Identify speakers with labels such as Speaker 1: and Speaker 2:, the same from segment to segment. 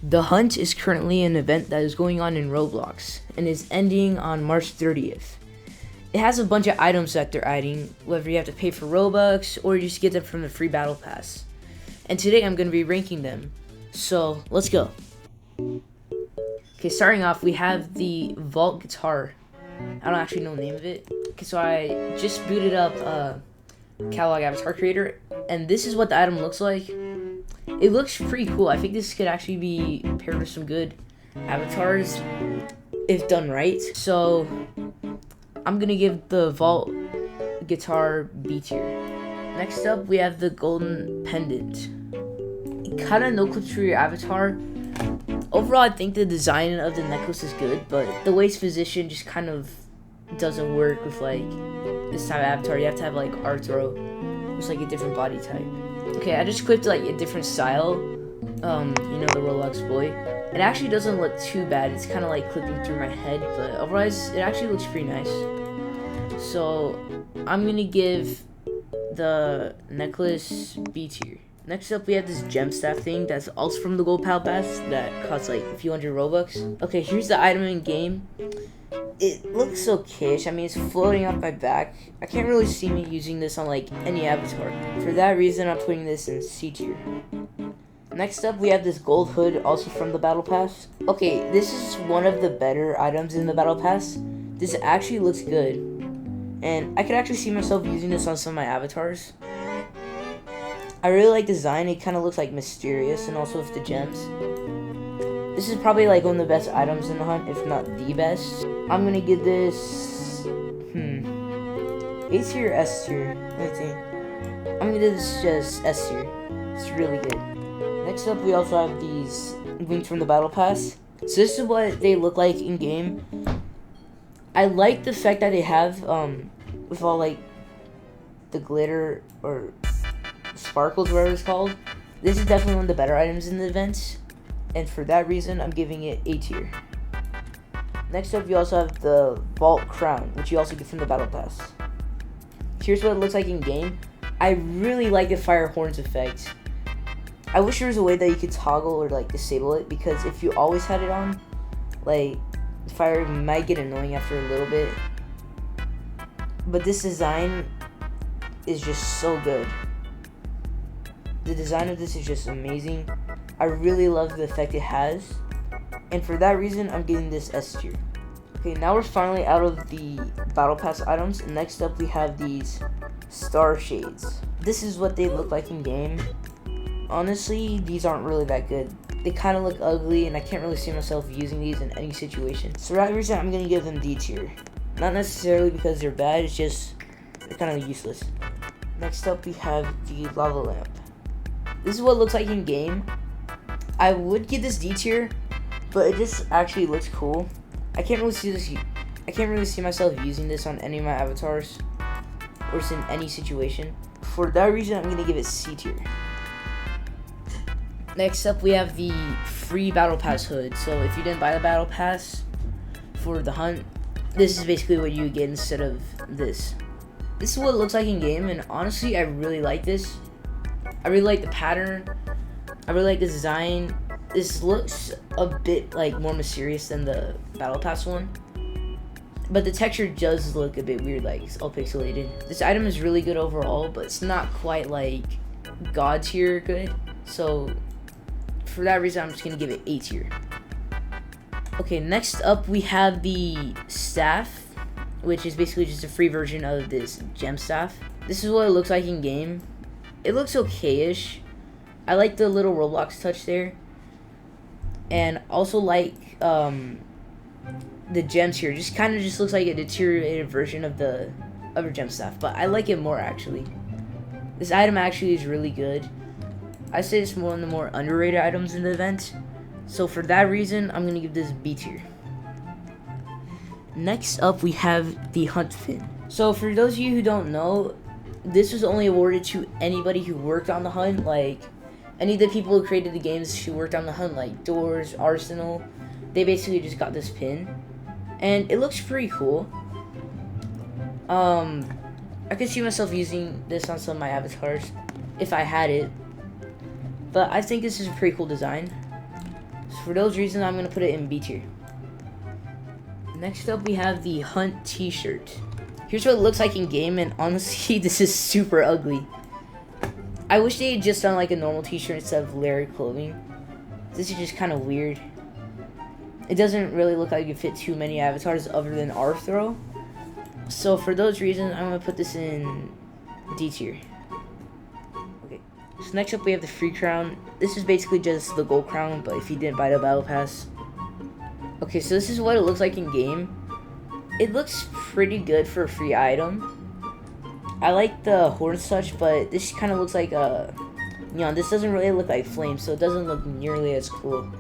Speaker 1: The Hunt is currently an event that is going on in Roblox and is ending on March 30th. It has a bunch of items that they're adding, whether you have to pay for Robux or you just get them from the free battle pass. And today I'm going to be ranking them. So let's go. Okay, starting off we have the Vault guitar. I don't actually know the name of it. Okay, so I just booted up Catalog Avatar Creator, and this is what the item looks like. It looks pretty cool. I think this could actually be paired with some good avatars if done right. So I'm gonna give the Vault guitar B tier. Next up we have the golden pendant. Kind of no clips for your avatar. Overall, I think the design of the necklace is good, but the waist position just kind of doesn't work with like this type of avatar. You have to have like Arthro, which is like a different body type. Okay, I just clipped like a different style, you know, the Roblox boy. It actually doesn't look too bad. It's kind of like clipping through my head, but otherwise it actually looks pretty nice. So I'm gonna give the necklace B tier. Next up we have this gem staff thing that's also from the gold pal pass that costs like a few hundred Robux. Okay, here's the item in game. It looks okayish. I mean, it's floating off my back. I can't really see me using this on like any avatar. For that reason, I'm putting this in C tier. Next up, we have this gold hood, also from the battle pass. Okay, this is one of the better items in the battle pass. This actually looks good, and I could actually see myself using this on some of my avatars. I really like the design. It kind of looks like mysterious, and also with the gems. This is probably like one of the best items in the hunt, if not the best. I'm gonna give this A tier or S tier. Let me think. I'm gonna give this just S tier. It's really good. Next up, we also have these wings from the battle pass. So this is what they look like in game. I like the fact that they have with all like the glitter or sparkles, whatever it's called. This is definitely one of the better items in the event, and for that reason I'm giving it A tier. Next up, you also have the Vault crown, which you also get from the battle pass. Here's what it looks like in game. I really like the fire horns effect. I wish there was a way that you could toggle or like disable it, because if you always had it on, like the fire might get annoying after a little bit. But this design is just so good. The design of this is just amazing. I really love the effect it has, and for that reason I'm giving this S tier. Okay, now we're finally out of the battle pass items, and next up we have these star shades. This is what they look like in game. Honestly, these aren't really that good. They kind of look ugly, and I can't really see myself using these in any situation. So for that reason I'm gonna give them D tier. Not necessarily because they're bad, it's just they're kind of useless. Next up we have the lava lamp. This is what it looks like in game. I would give this D tier, but it just actually looks cool. I can't really see myself using this on any of my avatars or just in any situation. For that reason, I'm gonna give it C tier. Next up, we have the free battle pass hood. So if you didn't buy the battle pass for the hunt, this is basically what you would get instead of this. This is what it looks like in game, and honestly, I really like this. I really like the pattern. I really like the design. This looks a bit like more mysterious than the battle pass one, but the texture does look a bit weird, like it's all pixelated. This item is really good overall, but it's not quite like god tier good. So for that reason, I'm just gonna give it A tier. Okay, next up we have the staff, which is basically just a free version of this gem staff. This is what it looks like in game. It looks okay-ish. I like the little Roblox touch there, and also like the gems here. Just kind of just looks like a deteriorated version of the other gem staff, but I like it more actually. This item actually is really good. I say it's one of the more underrated items in the event, so for that reason I'm gonna give this B tier. Next up we have the hunt fin. So for those of you who don't know, this was only awarded to anybody who worked on the hunt, like any of the people who created the games who worked on the hunt, like Doors, Arsenal. They basically just got this pin, and it looks pretty cool. I could see myself using this on some of my avatars if I had it, but I think this is a pretty cool design. So for those reasons, I'm gonna put it in B tier. Next up, we have the Hunt t-shirt. Here's what it looks like in game, and honestly, this is super ugly. I wish they had just done like a normal t-shirt instead of layered clothing. This is just kind of weird. It doesn't really look like it fit too many avatars other than Arthro. So for those reasons, I'm gonna put this in D tier. Okay. So next up, we have the free crown. This is basically just the gold crown, but if you didn't buy the battle pass. Okay, so this is what it looks like in game. It looks pretty good for a free item. I like the horn such, but this kind of looks like a, this doesn't really look like flame, so it doesn't look nearly as cool.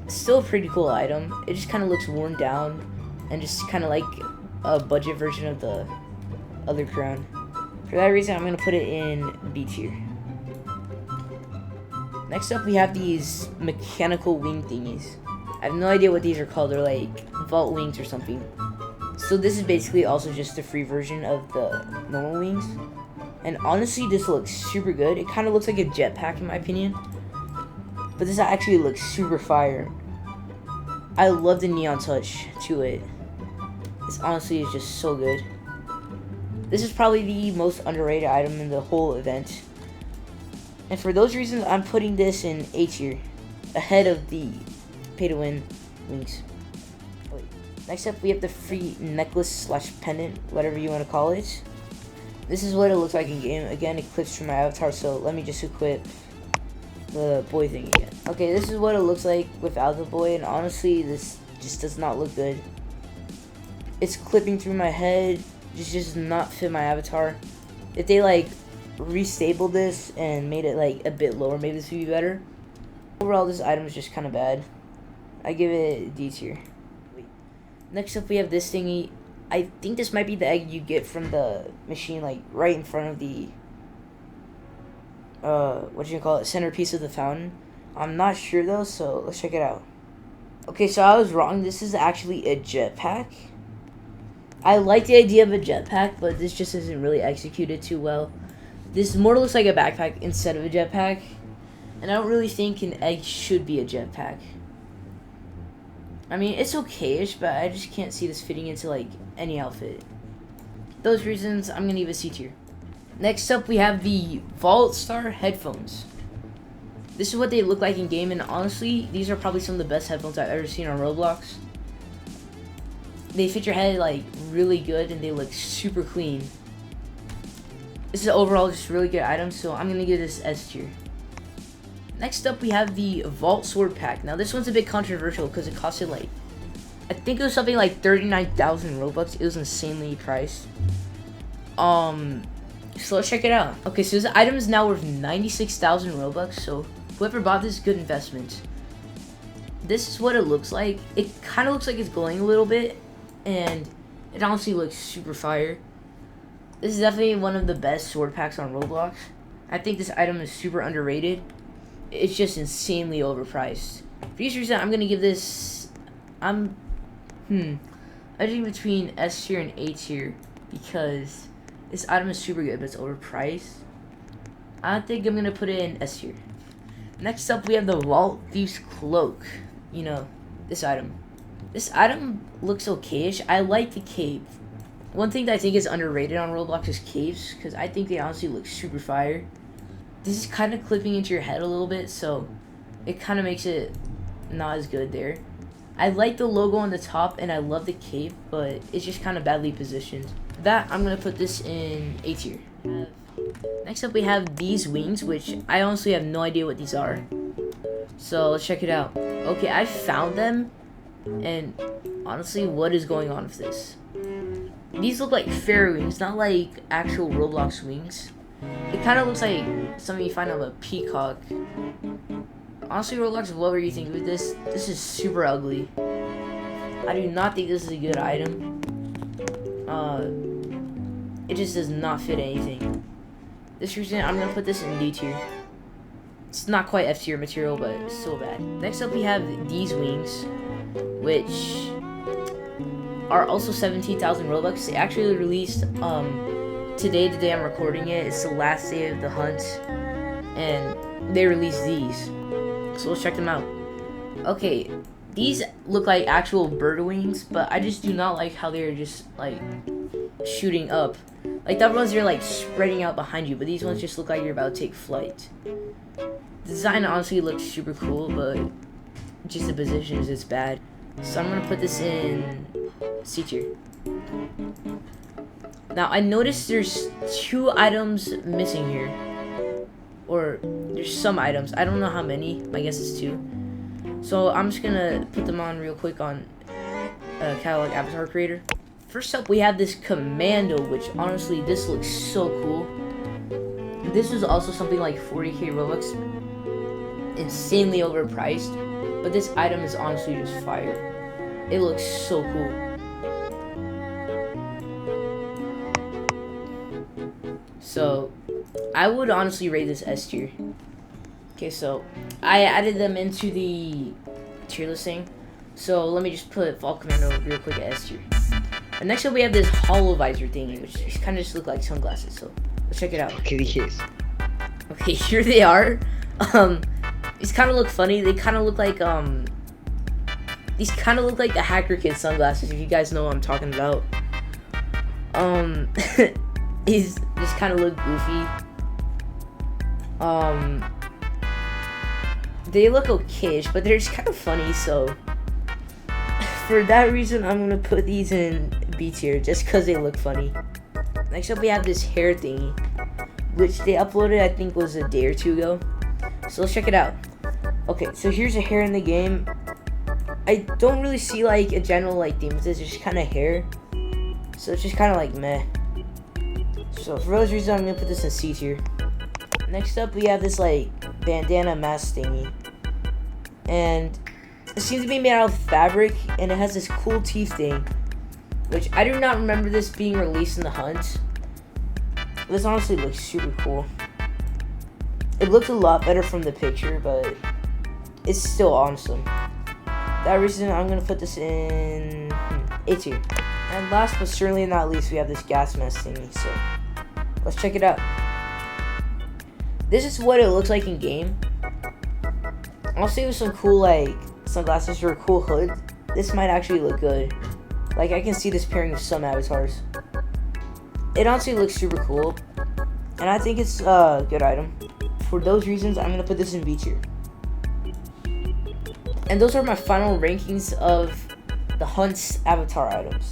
Speaker 1: It's still a pretty cool item. It just kind of looks worn down and just kind of like a budget version of the other crown. For that reason, I'm going to put it in B tier. Next up, we have these mechanical wing thingies. I have no idea what these are called. They're like vault wings or something. So this is basically also just a free version of the normal wings. And honestly, this looks super good. It kind of looks like a jetpack in my opinion. But this actually looks super fire. I love the neon touch to it. This honestly is just so good. This is probably the most underrated item in the whole event. And for those reasons, I'm putting this in A tier, ahead of the pay-to-win wings. Next up, we have the free necklace slash pendant, whatever you want to call it. This is what it looks like in game. Again, it clips from my avatar, so let me just equip the boy thing again. Okay, this is what it looks like without the boy, and honestly, this just does not look good. It's clipping through my head. Just does not fit my avatar. If they like restabled this and made it like a bit lower, maybe this would be better. Overall, this item is just kind of bad. I give it D tier. Next up, we have this thingy. I think this might be the egg you get from the machine, like right in front of the centerpiece of the fountain. I'm not sure though, so let's check it out. Okay, so I was wrong. This is actually a jetpack. I like the idea of a jetpack, but this just isn't really executed too well. This more looks like a backpack instead of a jetpack, and I don't really think an egg should be a jetpack. I mean, it's okay-ish, but I just can't see this fitting into like any outfit. Those reasons, I'm gonna give it C tier. Next up, we have the Vault Star headphones. This is what they look like in game, and honestly, these are probably some of the best headphones I've ever seen on Roblox. They fit your head like really good, and they look super clean. This is overall just really good item, so I'm gonna give this S tier. Next up, we have the Vault Sword Pack. Now, this one's a bit controversial because it costed like, I think it was something like 39,000 Robux. It was insanely priced. So let's check it out. Okay, so this item is now worth 96,000 Robux. So whoever bought this, good investment. This is what it looks like. It kind of looks like it's glowing a little bit, and it honestly looks super fire. This is definitely one of the best sword packs on Roblox. I think this item is super underrated. It's just insanely overpriced. For this reason, I'm gonna give this. I'm think between S tier and A tier because this item is super good, but it's overpriced. I think I'm gonna put it in S tier. Next up, we have the Vault Thief's Cloak. You know, this item. This item looks okay-ish. I like the cape. One thing that I think is underrated on Roblox is capes, because I think they honestly look super fire. This is kind of clipping into your head a little bit, so it kind of makes it not as good there. I like the logo on the top, and I love the cape, but it's just kind of badly positioned. For that, I'm going to put this in A tier. Next up, we have these wings, which I honestly have no idea what these are. So let's check it out. Okay, I found them, and honestly, what is going on with this? These look like fairy wings, not like actual Roblox wings. It kind of looks like something you find on a peacock. Honestly, Roblox, what were you thinking with this? This is super ugly. I do not think this is a good item. It just does not fit anything. This reason, I'm going to put this in D tier. It's not quite F tier material, but it's still bad. Next up, we have these wings, which are also 17,000 Robux. They actually released today, the day I'm recording it. It's the last day of the hunt, and they released these. So let's check them out. Okay, these look like actual bird wings, but I just do not like how they're just like shooting up. Like the other ones are like spreading out behind you, but these ones just look like you're about to take flight. The design honestly looks super cool, but just the position is just bad. So I'm gonna put this in C tier. Now I noticed there's 2 items missing here. Or there's some items. I don't know how many. My guess is 2. So I'm just gonna put them on real quick on Catalog Avatar Creator. First up, we have this Commando, which honestly, this looks so cool. This is also something like 40k Robux. Insanely overpriced. But this item is honestly just fire. It looks so cool. So, I would honestly rate this S tier. Okay, so I added them into the tier listing. So let me just put Fall Commando real quick at S tier. And next up we have this hollow visor thingy, which kind of just look like sunglasses. So let's check it out.
Speaker 2: Okay, these.
Speaker 1: Okay, here they are. These kind of look funny. They kind of look like these kind of look like the Hacker Kid sunglasses. If you guys know what I'm talking about. These just kind of look goofy. They look okayish, but they're just kind of funny, so for that reason, I'm gonna put these in B tier, just because they look funny. Next up, we have this hair thingy, which they uploaded, I think, was a day or 2 ago. So let's check it out. Okay, so here's a hair in the game. I don't really see, like, a general, like, theme with this, it's just kind of hair. So it's just kind of, like, meh. So for those reasons, I'm gonna put this in C tier. Next up, we have this like bandana mask thingy, and it seems to be made out of fabric, and it has this cool teeth thing, which I do not remember this being released in the hunt. This honestly looks super cool. It looks a lot better from the picture, but it's still awesome. That reason, I'm gonna put this in A tier. And last but certainly not least, we have this gas mask thingy. So let's check it out. This is what it looks like in game. I'll say with some cool like sunglasses or a cool hood, this might actually look good. Like I can see this pairing with some avatars. It honestly looks super cool, and I think it's a good item. For those reasons, I'm gonna put this in B tier. And those are my final rankings of the Hunt's avatar items.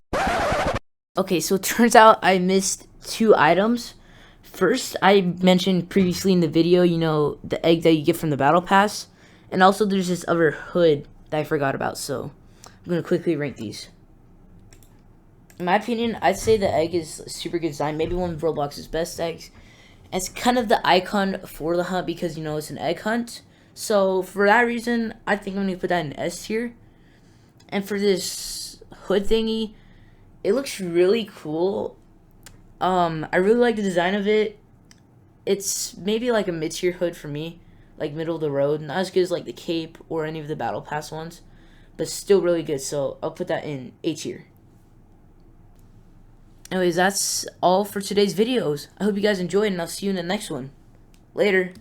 Speaker 1: Okay, so it turns out I missed 2 items. First, I mentioned previously in the video, you know, the egg that you get from the battle pass. And also there's this other hood that I forgot about, so I'm going to quickly rank these. In my opinion, I'd say the egg is super good design, maybe one of Roblox's best eggs. And it's kind of the icon for the hunt because, you know, it's an egg hunt. So for that reason, I think I'm going to put that in S tier. And for this hood thingy, it looks really cool. I really like the design of it. It's maybe like a mid-tier hood for me, like middle of the road. Not as good as like the cape or any of the battle pass ones, but still really good. So I'll put that in A tier. Anyways, that's all for today's videos. I hope you guys enjoyed, and I'll see you in the next one. Later.